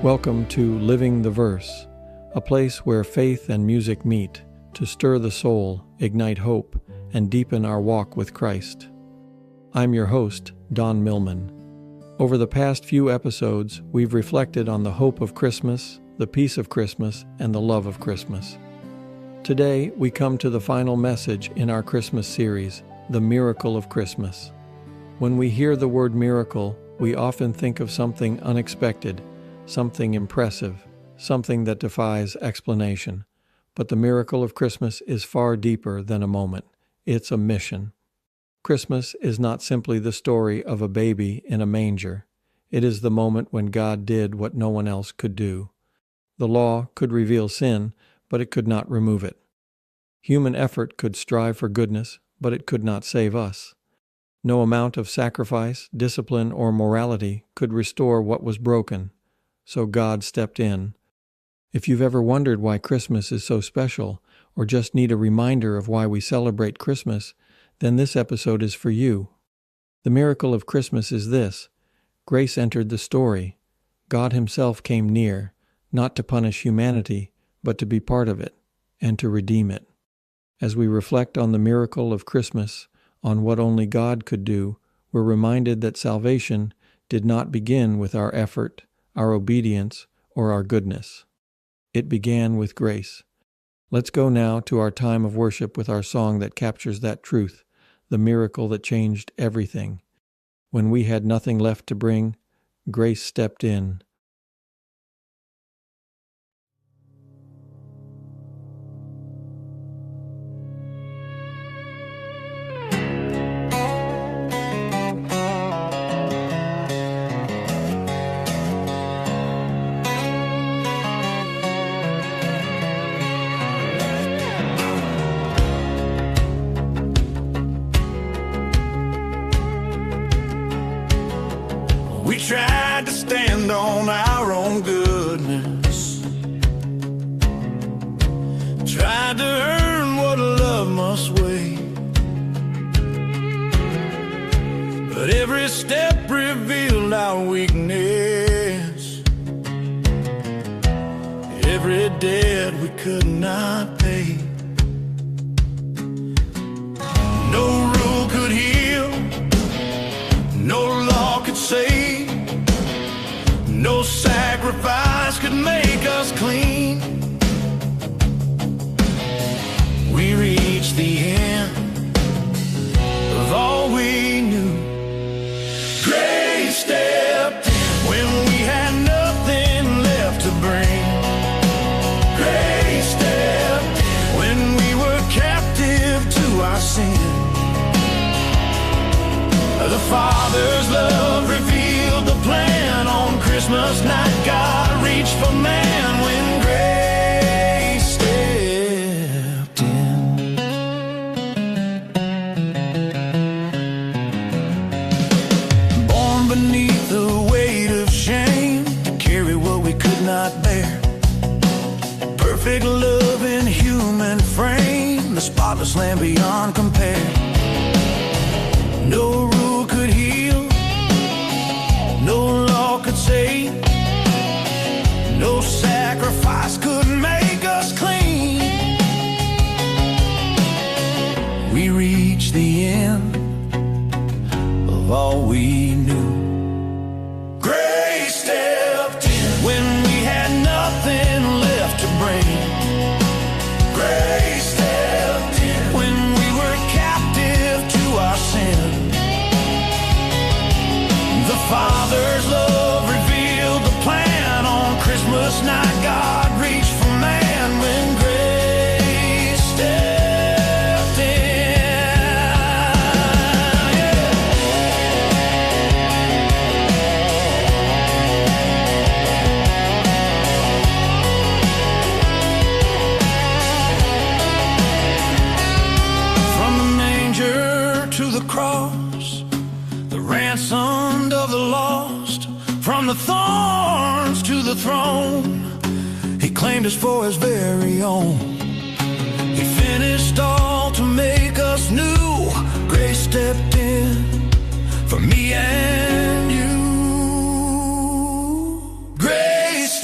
Welcome to Living the Verse, a place where faith and music meet to stir the soul, ignite hope, and deepen our walk with Christ. I'm your host, Don Millman. Over the past few episodes, we've reflected on the hope of Christmas, the peace of Christmas, and the love of Christmas. Today, we come to the final message in our Christmas series, The Miracle of Christmas. When we hear the word miracle, we often think of something unexpected, something impressive, something that defies explanation. But the miracle of Christmas is far deeper than a moment. It's a mission. Christmas is not simply the story of a baby in a manger. It is the moment when God did what no one else could do. The law could reveal sin, but it could not remove it. Human effort could strive for goodness, but it could not save us. No amount of sacrifice, discipline, or morality could restore what was broken. So God stepped in. If you've ever wondered why Christmas is so special, or just need a reminder of why we celebrate Christmas, then this episode is for you. The miracle of Christmas is this: grace entered the story. God Himself came near, not to punish humanity, but to be part of it, and to redeem it. As we reflect on the miracle of Christmas, on what only God could do, we're reminded that salvation did not begin with our effort, our obedience, or our goodness. It began with grace. Let's go now to our time of worship with our song that captures that truth, the miracle that changed everything. When we had nothing left to bring, grace stepped in. We tried to stand on our own goodness, tried to earn what love must weigh, but every step revealed our weakness, every debt we could not pay. No rule could heal, no law could save, no sacrifice could make us clean. We reached the end of all we knew. Grace stepped in when we had nothing left to bring. Grace stepped in when we were captive to our sin. The Father's love revealed the plan. On Christmas night, God reached for man when grace stepped in. Born beneath the weight of shame, to carry what we could not bear. Perfect love in human frame, the spotless Lamb beyond compare. No rule could heal, no law could save, no sacrifice could make us clean. We reached the end of all we knew. Grace stepped in when we had nothing left to bring. Grace stepped in when we were captive to our sin. The Father's love revealed the plan. On Christmas night, God reached for man when grace stepped in. Yeah. From the manger to the cross, the ransomed of the lost, from the thorns to the throne, He claimed us for His very own. He finished all to make us new. Grace stepped in for me and you. Grace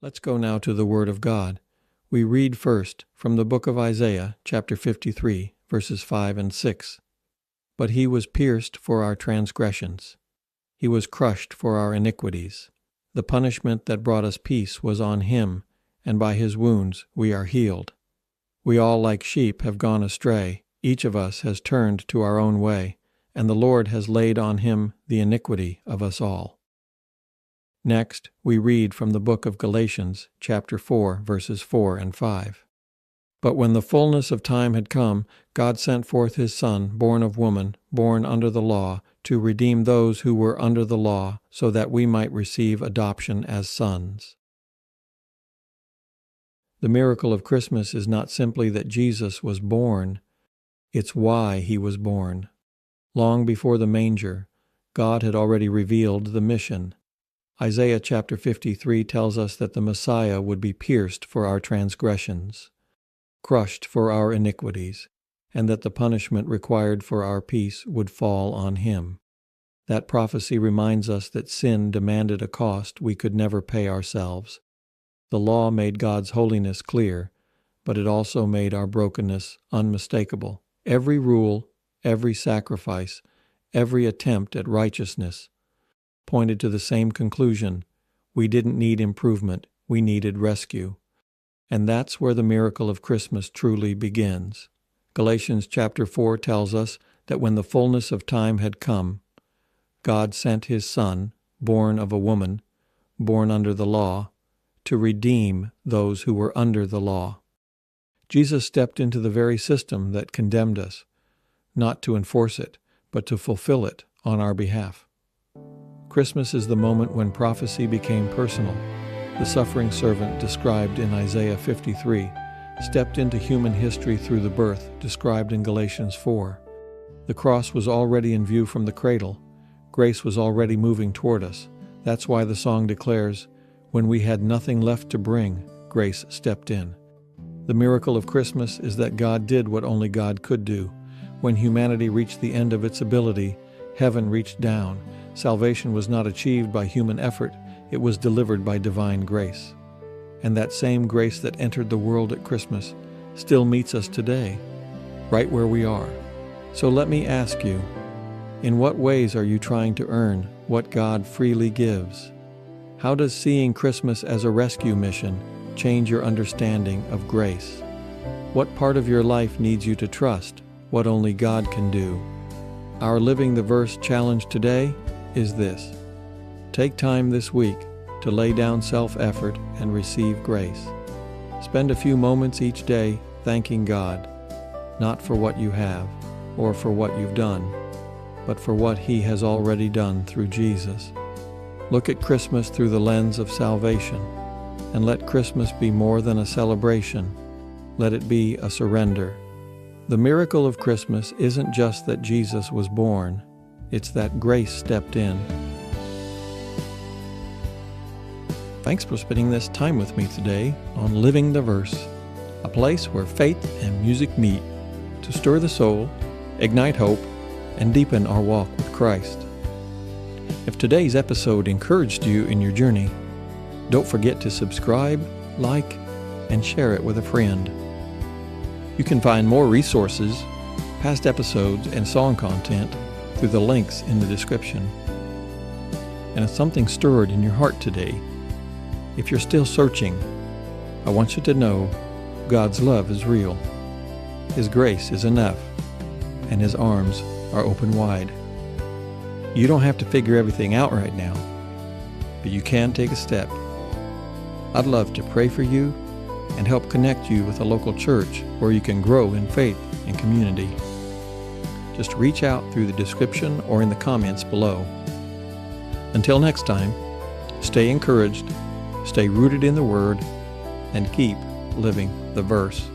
Let's go now to the Word of God. We read first from the book of Isaiah, chapter 53, verses 5 and 6. But he was pierced for our transgressions. He was crushed for our iniquities. The punishment that brought us peace was on him, and by his wounds we are healed. We all like sheep have gone astray. Each of us has turned to our own way, and the Lord has laid on him the iniquity of us all. Next, we read from the book of Galatians, chapter 4, verses 4 and 5. But when the fullness of time had come, God sent forth his Son, born of woman, born under the law, to redeem those who were under the law, so that we might receive adoption as sons. The miracle of Christmas is not simply that Jesus was born, it's why he was born. Long before the manger, God had already revealed the mission. Isaiah chapter 53 tells us that the Messiah would be pierced for our transgressions, crushed for our iniquities, and that the punishment required for our peace would fall on him. That prophecy reminds us that sin demanded a cost we could never pay ourselves. The law made God's holiness clear, but it also made our brokenness unmistakable. Every rule, every sacrifice, every attempt at righteousness pointed to the same conclusion: we didn't need improvement, we needed rescue. And that's where the miracle of Christmas truly begins. Galatians chapter 4 tells us that when the fullness of time had come, God sent his Son, born of a woman, born under the law, to redeem those who were under the law. Jesus stepped into the very system that condemned us, not to enforce it, but to fulfill it on our behalf. Christmas is the moment when prophecy became personal. The suffering servant described in Isaiah 53 stepped into human history through the birth described in Galatians 4. The cross was already in view from the cradle. Grace was already moving toward us. That's why the song declares, "When we had nothing left to bring, grace stepped in." The miracle of Christmas is that God did what only God could do. When humanity reached the end of its ability, heaven reached down. Salvation was not achieved by human effort, it was delivered by divine grace. And that same grace that entered the world at Christmas still meets us today, right where we are. So let me ask you, in what ways are you trying to earn what God freely gives? How does seeing Christmas as a rescue mission change your understanding of grace? What part of your life needs you to trust what only God can do? Our Living the Verse challenge today is this: take time this week to lay down self-effort and receive grace. Spend a few moments each day thanking God, not for what you have or for what you've done, but for what he has already done through Jesus. Look at Christmas through the lens of salvation, and let Christmas be more than a celebration. Let it be a surrender. The miracle of Christmas isn't just that Jesus was born, it's that grace stepped in. Thanks for spending this time with me today on Living the Verse, a place where faith and music meet to stir the soul, ignite hope, and deepen our walk with Christ. If today's episode encouraged you in your journey, don't forget to subscribe, like, and share it with a friend. You can find more resources, past episodes, and song content through the links in the description. And if something stirred in your heart today, if you're still searching, I want you to know God's love is real. His grace is enough, and his arms are open wide. You don't have to figure everything out right now, but you can take a step. I'd love to pray for you and help connect you with a local church where you can grow in faith and community. Just reach out through the description or in the comments below. Until next time, stay encouraged, stay rooted in the Word, and keep living the verse.